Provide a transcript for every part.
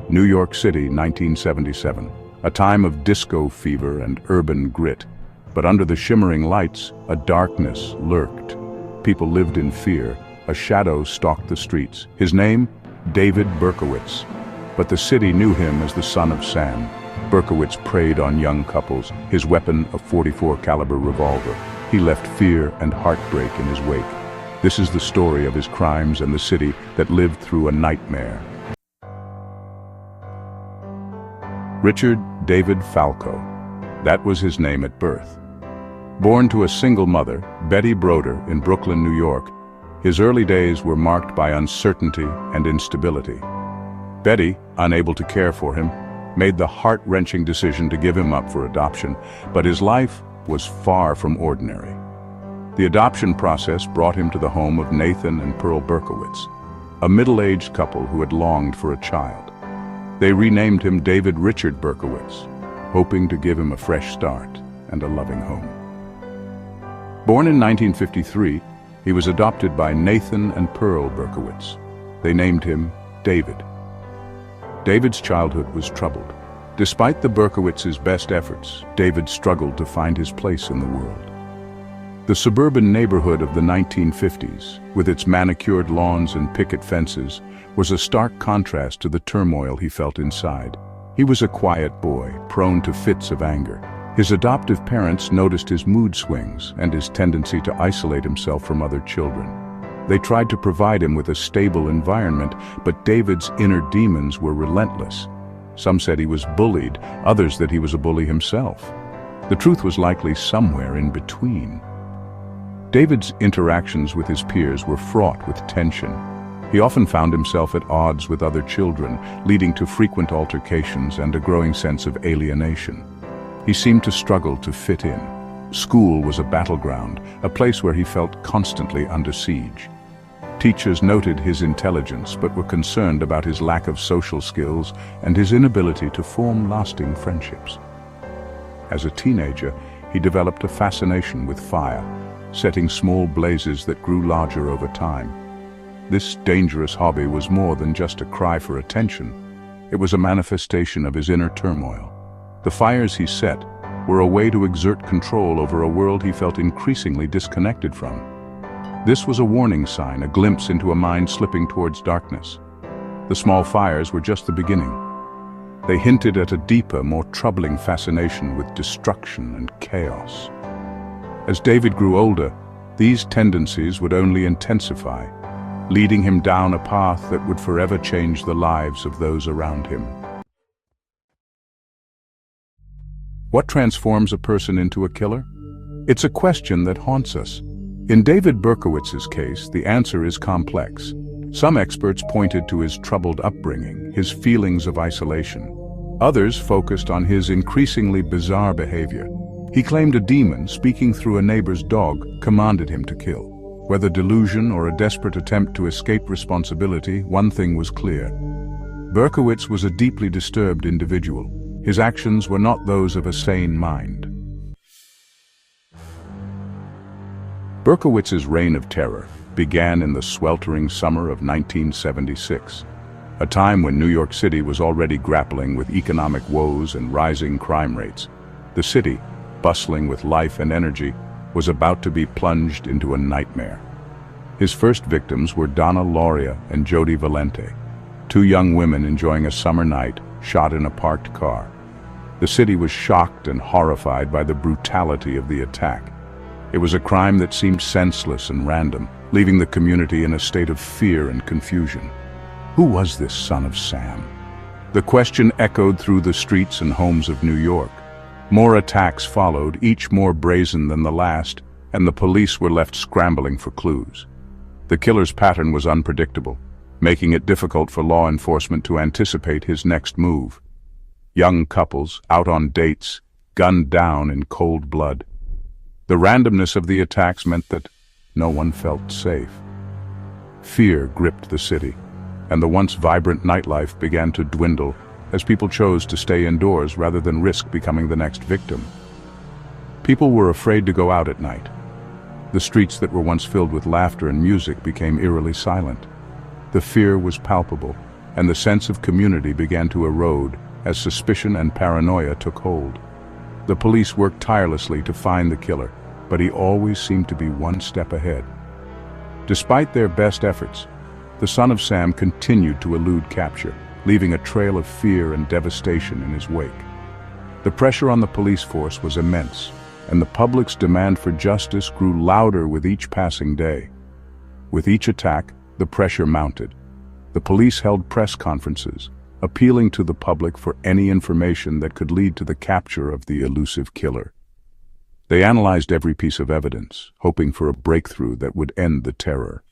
New York City, 1977. A time of disco fever and urban grit. But under the shimmering lights, a darkness lurked. People lived in fear. A shadow stalked the streets. His name? David Berkowitz. But the city knew him as the son of Sam. Berkowitz preyed on young couples, his weapon a .44 caliber revolver. He left fear and heartbreak in his wake. This is the story of his crimes and the city that lived through a nightmare. Richard David Falco. That was his name at birth. Born to a single mother, Betty Broder, in Brooklyn, New York, his early days were marked by uncertainty and instability. Betty, unable to care for him, made the heart-wrenching decision to give him up for adoption, but his life was far from ordinary. The adoption process brought him to the home of Nathan and Pearl Berkowitz, a middle-aged couple who had longed for a child. They renamed him David Richard Berkowitz, hoping to give him a fresh start and a loving home. Born in 1953, he was adopted by Nathan and Pearl Berkowitz. They named him David. David's childhood was troubled. Despite the Berkowitz's best efforts, David struggled to find his place in the world. The suburban neighborhood of the 1950s, with its manicured lawns and picket fences, was a stark contrast to the turmoil he felt inside. He was a quiet boy, prone to fits of anger. His adoptive parents noticed his mood swings and his tendency to isolate himself from other children. They tried to provide him with a stable environment, but David's inner demons were relentless. Some said he was bullied, others that he was a bully himself. The truth was likely somewhere in between. David's interactions with his peers were fraught with tension. He often found himself at odds with other children, leading to frequent altercations and a growing sense of alienation. He seemed to struggle to fit in. School was a battleground, a place where he felt constantly under siege. Teachers noted his intelligence but were concerned about his lack of social skills and his inability to form lasting friendships. As a teenager, he developed a fascination with fire, setting small blazes that grew larger over time. This dangerous hobby was more than just a cry for attention. It was a manifestation of his inner turmoil. The fires he set were a way to exert control over a world he felt increasingly disconnected from. This was a warning sign, a glimpse into a mind slipping towards darkness. The small fires were just the beginning. They hinted at a deeper, more troubling fascination with destruction and chaos. As David grew older, these tendencies would only intensify, leading him down a path that would forever change the lives of those around him. What transforms a person into a killer? It's a question that haunts us. In David Berkowitz's case, the answer is complex. Some experts pointed to his troubled upbringing, his feelings of isolation. Others focused on his increasingly bizarre behavior. He claimed a demon, speaking through a neighbor's dog, commanded him to kill. Whether delusion or a desperate attempt to escape responsibility, one thing was clear. Berkowitz was a deeply disturbed individual. His actions were not those of a sane mind. Berkowitz's reign of terror began in the sweltering summer of 1976, a time when New York City was already grappling with economic woes and rising crime rates. The city, bustling with life and energy, was about to be plunged into a nightmare. His first victims were Donna Lauria and Jody Valente, two young women enjoying a summer night, shot in a parked car. The city was shocked and horrified by the brutality of the attack. It was a crime that seemed senseless and random, leaving the community in a state of fear and confusion. Who was this son of Sam? The question echoed through the streets and homes of New York. More attacks followed, each more brazen than the last, and the police were left scrambling for clues. The killer's pattern was unpredictable, making it difficult for law enforcement to anticipate his next move. Young couples, out on dates, gunned down in cold blood. The randomness of the attacks meant that no one felt safe. Fear gripped the city, and the once vibrant nightlife began to dwindle as people chose to stay indoors rather than risk becoming the next victim. People were afraid to go out at night. The streets that were once filled with laughter and music became eerily silent. The fear was palpable, and the sense of community began to erode as suspicion and paranoia took hold. The police worked tirelessly to find the killer, but he always seemed to be one step ahead. Despite their best efforts, the son of Sam continued to elude capture, leaving a trail of fear and devastation in his wake. The pressure on the police force was immense, and the public's demand for justice grew louder with each passing day. With each attack, the pressure mounted. The police held press conferences, appealing to the public for any information that could lead to the capture of the elusive killer. They analyzed every piece of evidence, hoping for a breakthrough that would end the terror.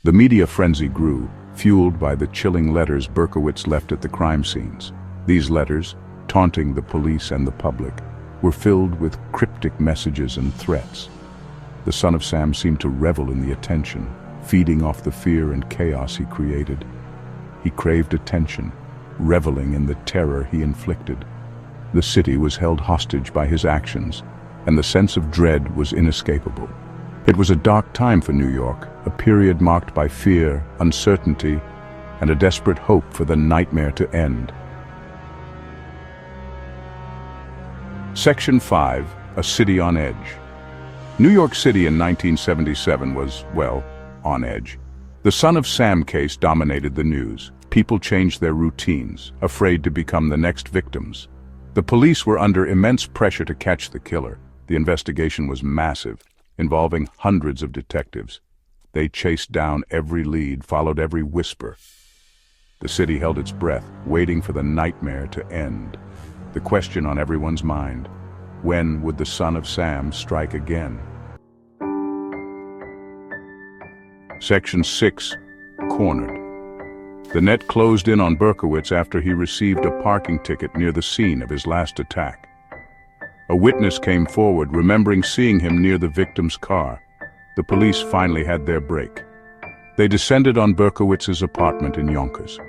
The media frenzy grew, fueled by the chilling letters Berkowitz left at the crime scenes. These letters, taunting the police and the public, were filled with cryptic messages and threats. The son of Sam seemed to revel in the attention, feeding off the fear and chaos he created. He craved attention, reveling in the terror he inflicted. The city was held hostage by his actions, and the sense of dread was inescapable. It was a dark time for New York, a period marked by fear, uncertainty, and a desperate hope for the nightmare to end. Section 5, A City on Edge. New York City in 1977 was, well, on edge. The son of Sam case dominated the news. People changed their routines, afraid to become the next victims. The police were under immense pressure to catch the killer. The investigation was massive, involving hundreds of detectives. They chased down every lead, followed every whisper. The city held its breath, waiting for the nightmare to end. The question on everyone's mind: when would the son of Sam strike again? Section 6, Cornered. The net closed in on Berkowitz after he received a parking ticket near the scene of his last attack. A witness came forward, remembering seeing him near the victim's car. The police finally had their break. They descended on Berkowitz's apartment in Yonkers.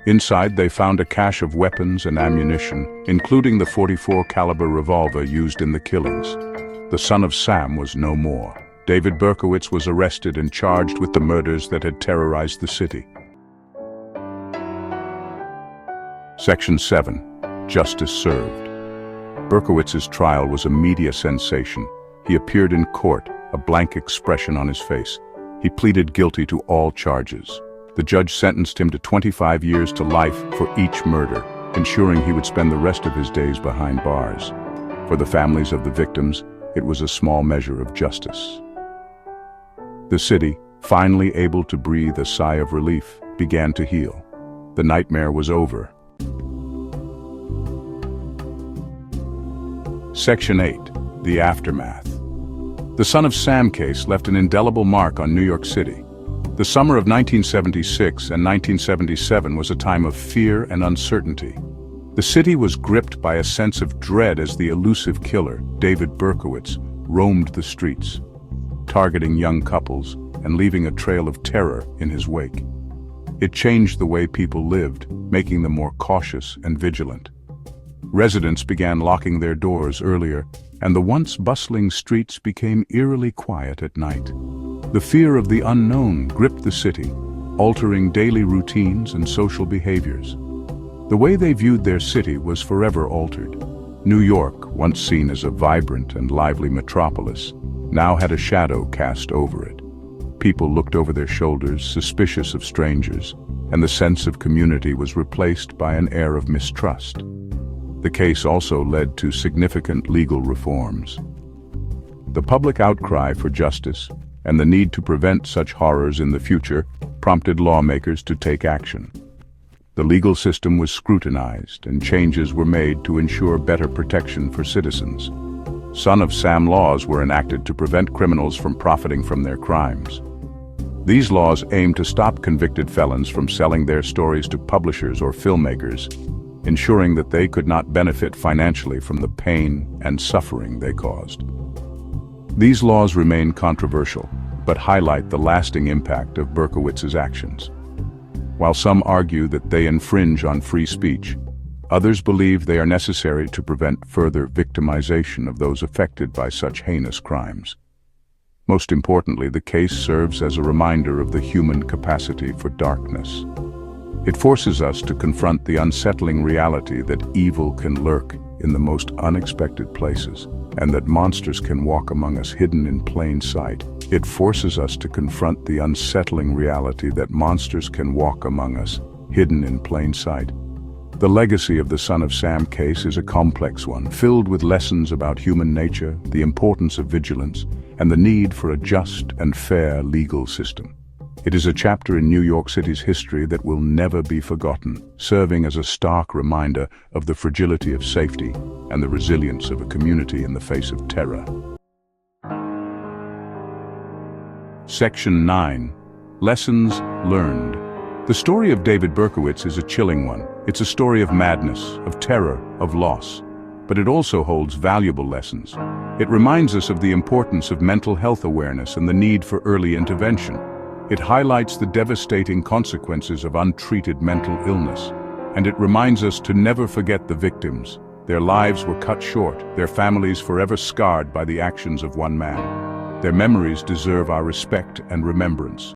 Inside, they found a cache of weapons and ammunition, including the .44 caliber revolver used in the killings. The son of Sam was no more. David Berkowitz was arrested and charged with the murders that had terrorized the city. Section 7, Justice Served. Berkowitz's trial was a media sensation. He appeared in court, a blank expression on his face. He pleaded guilty to all charges. The judge sentenced him to 25 years to life for each murder, ensuring he would spend the rest of his days behind bars. For the families of the victims, it was a small measure of justice. The city, finally able to breathe a sigh of relief, began to heal. The nightmare was over. Section 8, The Aftermath. The son of Sam case left an indelible mark on New York City. The summer of 1976 and 1977 was a time of fear and uncertainty. The city was gripped by a sense of dread as the elusive killer, David Berkowitz, roamed the streets, targeting young couples and leaving a trail of terror in his wake. It changed the way people lived, making them more cautious and vigilant. Residents began locking their doors earlier, and the once bustling streets became eerily quiet at night. The fear of the unknown gripped the city, altering daily routines and social behaviors. The way they viewed their city was forever altered. New York, once seen as a vibrant and lively metropolis, now had a shadow cast over it. People looked over their shoulders, suspicious of strangers, and the sense of community was replaced by an air of mistrust. The case also led to significant legal reforms. The public outcry for justice and the need to prevent such horrors in the future prompted lawmakers to take action. The legal system was scrutinized, and changes were made to ensure better protection for citizens. Son of Sam laws were enacted to prevent criminals from profiting from their crimes. These laws aimed to stop convicted felons from selling their stories to publishers or filmmakers, ensuring that they could not benefit financially from the pain and suffering they caused. These laws remain controversial, but highlight the lasting impact of Berkowitz's actions. While some argue that they infringe on free speech, others believe they are necessary to prevent further victimization of those affected by such heinous crimes. Most importantly, the case serves as a reminder of the human capacity for darkness. It forces us to confront the unsettling reality that evil can lurk in the most unexpected places, and that monsters can walk among us hidden in plain sight. It forces us to confront the unsettling reality that monsters can walk among us, hidden in plain sight. The legacy of the Son of Sam case is a complex one, filled with lessons about human nature, the importance of vigilance, and the need for a just and fair legal system. It is a chapter in New York City's history that will never be forgotten, serving as a stark reminder of the fragility of safety and the resilience of a community in the face of terror. Section 9. Lessons Learned. The story of David Berkowitz is a chilling one. It's a story of madness, of terror, of loss. But it also holds valuable lessons. It reminds us of the importance of mental health awareness and the need for early intervention. It highlights the devastating consequences of untreated mental illness. And it reminds us to never forget the victims. Their lives were cut short, their families forever scarred by the actions of one man. Their memories deserve our respect and remembrance.